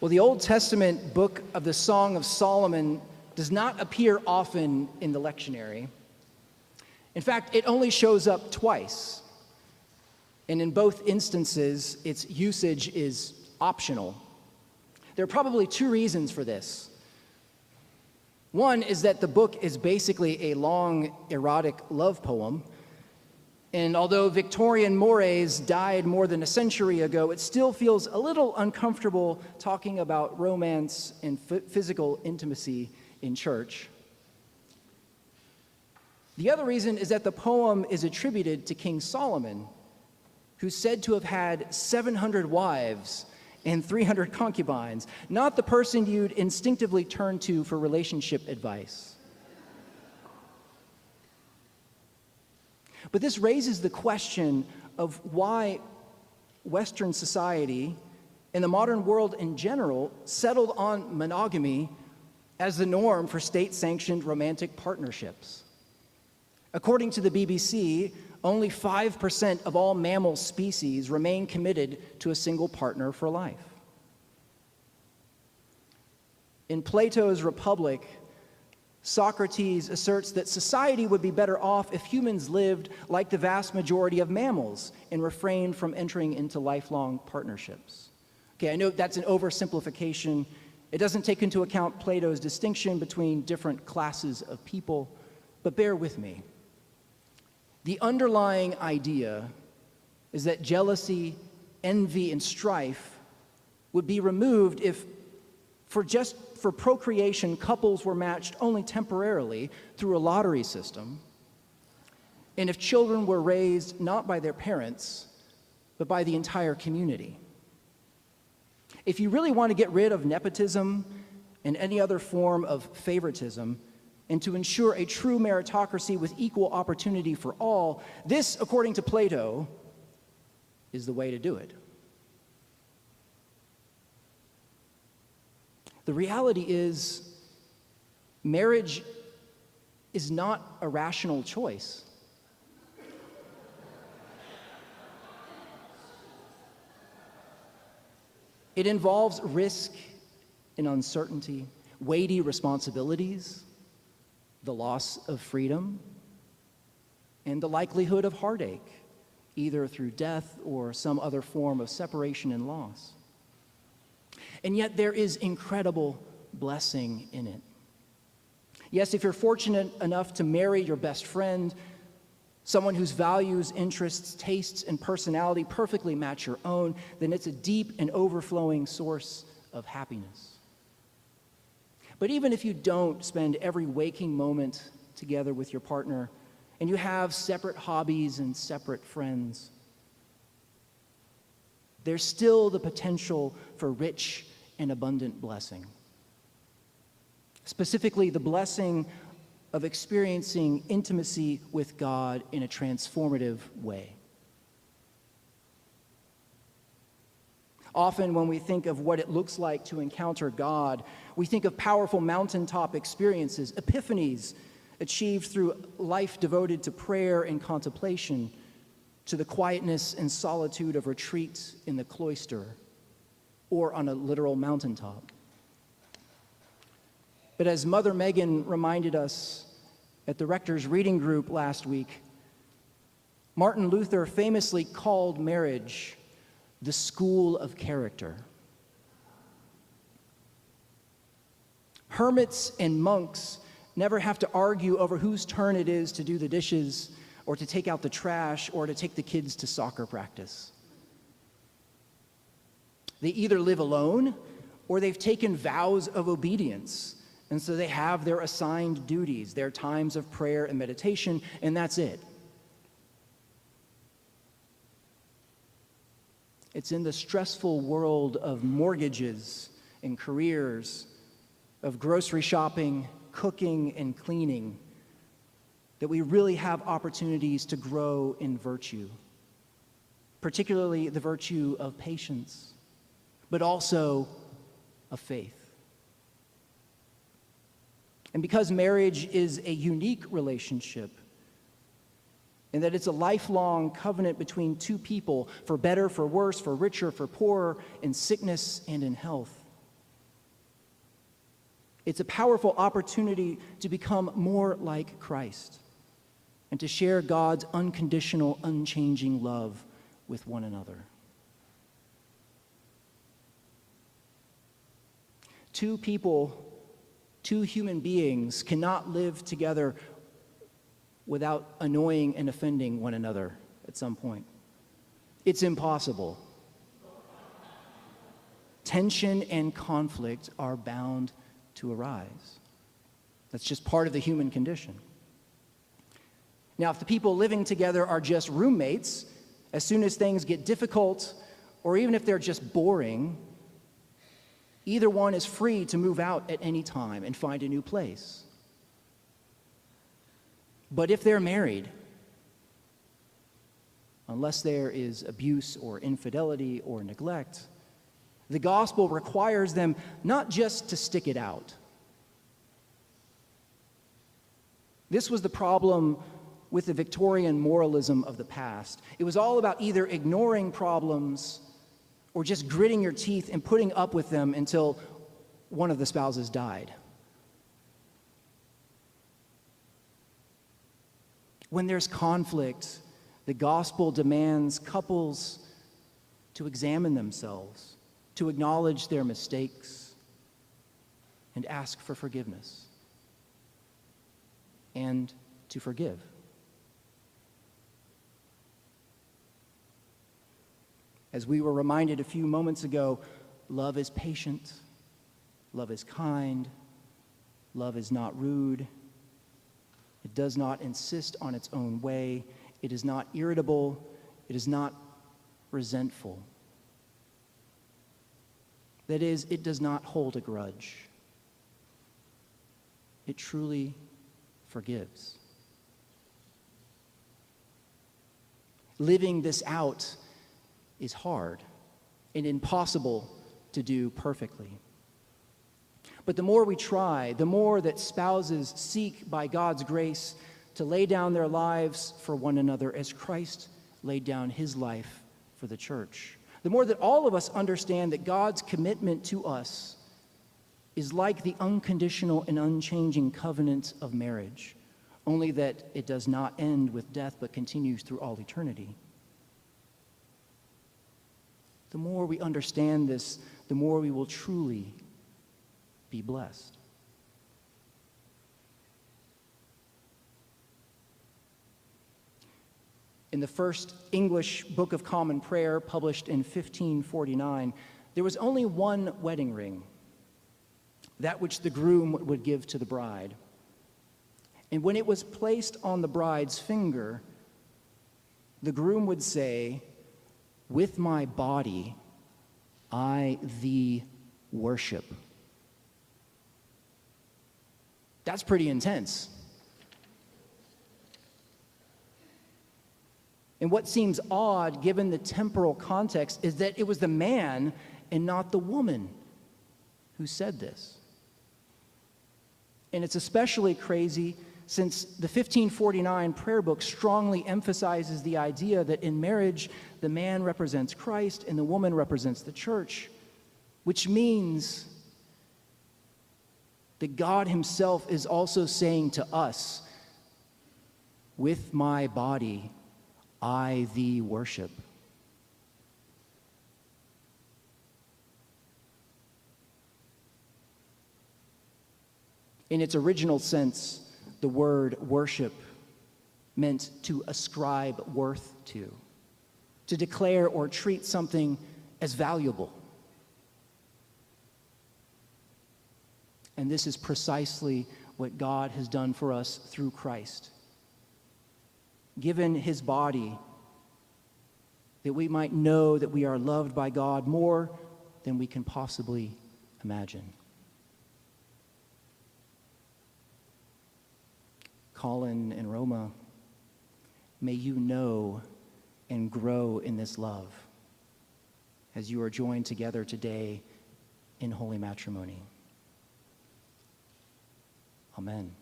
Well, the Old Testament book of the Song of Solomon does not appear often in the lectionary. In fact, it only shows up twice. And in both instances, its usage is optional. There are probably two reasons for this. One is that the book is basically a long, erotic love poem. And although Victorian mores died more than a century ago, it still feels a little uncomfortable talking about romance and physical intimacy in church. The other reason is that the poem is attributed to King Solomon, who's said to have had 700 wives and 300 concubines, not the person you'd instinctively turn to for relationship advice. But this raises the question of why Western society and the modern world in general settled on monogamy as the norm for state-sanctioned romantic partnerships. According to the BBC, only 5% of all mammal species remain committed to a single partner for life. In Plato's Republic, Socrates asserts that society would be better off if humans lived like the vast majority of mammals and refrained from entering into lifelong partnerships. Okay, I know that's an oversimplification. It doesn't take into account Plato's distinction between different classes of people, but bear with me. The underlying idea is that jealousy, envy, and strife would be removed if, for procreation, couples were matched only temporarily through a lottery system, and if children were raised not by their parents, but by the entire community. If you really want to get rid of nepotism and any other form of favoritism, and to ensure a true meritocracy with equal opportunity for all, this, according to Plato, is the way to do it. The reality is, marriage is not a rational choice. It involves risk and uncertainty, weighty responsibilities, the loss of freedom, and the likelihood of heartache, either through death or some other form of separation and loss. And yet there is incredible blessing in it. Yes, if you're fortunate enough to marry your best friend, someone whose values, interests, tastes, and personality perfectly match your own, then it's a deep and overflowing source of happiness. But even if you don't spend every waking moment together with your partner, and you have separate hobbies and separate friends, there's still the potential for rich and abundant blessing. Specifically, the blessing of experiencing intimacy with God in a transformative way. Often when we think of what it looks like to encounter God, we think of powerful mountaintop experiences, epiphanies achieved through life devoted to prayer and contemplation, to the quietness and solitude of retreat in the cloister or on a literal mountaintop. But as Mother Megan reminded us at the Rector's Reading Group last week, Martin Luther famously called marriage the school of character. Hermits and monks never have to argue over whose turn it is to do the dishes or to take out the trash or to take the kids to soccer practice. They either live alone or they've taken vows of obedience, and so they have their assigned duties, their times of prayer and meditation, and that's it. It's in the stressful world of mortgages and careers, of grocery shopping, cooking, and cleaning that we really have opportunities to grow in virtue, particularly the virtue of patience, but also of faith. And because marriage is a unique relationship, and that it's a lifelong covenant between two people, for better, for worse, for richer, for poorer, in sickness and in health, It's a powerful opportunity to become more like Christ and to share God's unconditional, unchanging love with one another. Two people, two human beings cannot live together without annoying and offending one another at some point. It's impossible. Tension and conflict are bound to arise. That's just part of the human condition. Now, if the people living together are just roommates, as soon as things get difficult, or even if they're just boring, either one is free to move out at any time and find a new place. But if they're married, unless there is abuse or infidelity or neglect, the gospel requires them not just to stick it out. This was the problem with the Victorian moralism of the past. It was all about either ignoring problems or just gritting your teeth and putting up with them until one of the spouses died. When there's conflict, the gospel demands couples to examine themselves, to acknowledge their mistakes, and ask for forgiveness, and to forgive. As we were reminded a few moments ago, love is patient, love is kind, love is not rude, it does not insist on its own way, it is not irritable, it is not resentful. That is, it does not hold a grudge. It truly forgives. Living this out is hard and impossible to do perfectly. But the more we try, the more that spouses seek by God's grace to lay down their lives for one another as Christ laid down his life for the church. The more that all of us understand that God's commitment to us is like the unconditional and unchanging covenant of marriage, only that it does not end with death but continues through all eternity. The more we understand this, the more we will truly be blessed. In the first English Book of Common Prayer, published in 1549, there was only one wedding ring, that which the groom would give to the bride. And when it was placed on the bride's finger, the groom would say, "With my body, I thee worship." That's pretty intense. And what seems odd, given the temporal context, is that it was the man and not the woman who said this. And it's especially crazy since the 1549 prayer book strongly emphasizes the idea that in marriage, the man represents Christ and the woman represents the church, which means that God himself is also saying to us, "With my body, I thee worship." In its original sense, the word worship meant to ascribe worth to declare or treat something as valuable. And this is precisely what God has done for us through Christ. Given his body, that we might know that we are loved by God more than we can possibly imagine. Colin and Roma, may you know and grow in this love as you are joined together today in holy matrimony. Amen.